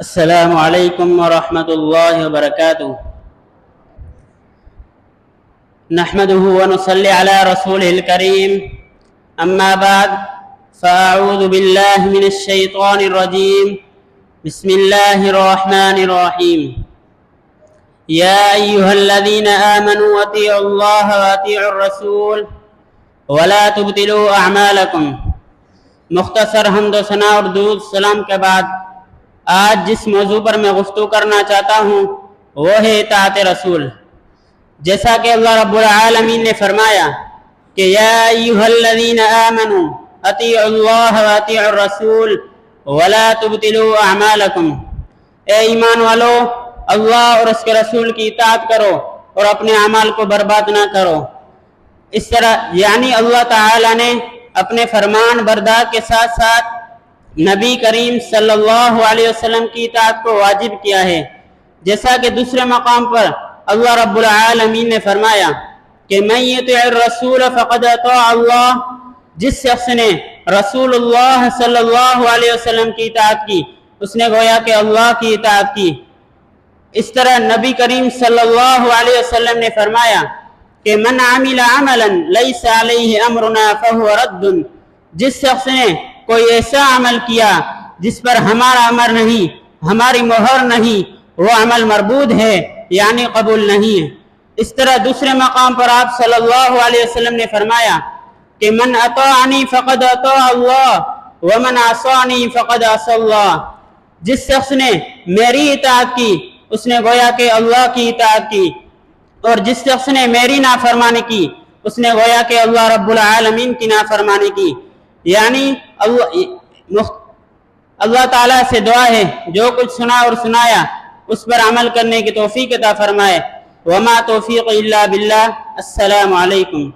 السلام علیکم ورحمۃ اللہ وبرکاتہ نحمده ونصلي على رسوله الكريم اما بعد فاعوذ بالله من الشیطان الرجیم بسم اللہ الرحمن الرحیم یا ایها الذین آمنوا اطیعوا اللہ واطیعوا الرسول ولا تبطلوا اعمالکم۔ مختصر حمد و ثنا اور درود سلام کے بعد آج جس موضوع پر میں گفتگو کرنا چاہتا ہوں وہ ہے اطاعت رسول۔ جیسا کہ اللہ رب العالمین نے فرمایا کہ یا ایھا الذین آمنوا اطیعوا اللہ واطیعوا الرسول ولا تبطلوا اعمالکم، اے ایمان والو اللہ اور اس کے رسول کی اطاعت کرو اور اپنے اعمال کو برباد نہ کرو۔ اس طرح یعنی اللہ تعالی نے اپنے فرمان بردار کے ساتھ ساتھ نبی کریم صلی اللہ علیہ وسلم کی اطاعت کو واجب کیا ہے، جیسا کہ دوسرے مقام پر اللہ رب العالمین نے فرمایا کہ من یطع الرسول فقد اطاع اللہ، جس شخص نے رسول اللہ صلی اللہ علیہ وسلم کی اطاعت کی اس نے گویا کہ اللہ کی اطاعت کی۔ اس طرح نبی کریم صلی اللہ علیہ وسلم نے فرمایا کہ من عمل عملا لیس علیہ امرنا فہو رد، جس شخص نے کوئی ایسا عمل کیا جس پر ہمارا امر نہیں، ہماری مہر نہیں، وہ عمل مردود ہے یعنی قبول نہیں ہے۔ اس طرح دوسرے مقام پر آپ صلی اللہ علیہ وسلم نے فرمایا کہ من اطاعنی فقد اطاع اللہ ومن عصانی فقد عصى اللہ، جس شخص نے میری اطاعت کی اس نے گویا کہ اللہ کی اطاعت کی، اور جس شخص نے میری نافرمانی کی اس نے گویا کہ اللہ رب العالمین کی نافرمانی کی۔ یعنی اللہ تعالیٰ سے دعا ہے جو کچھ سنا اور سنایا اس پر عمل کرنے کی توفیق عطا فرمائے۔ وما توفیق الا باللہ۔ السلام علیکم۔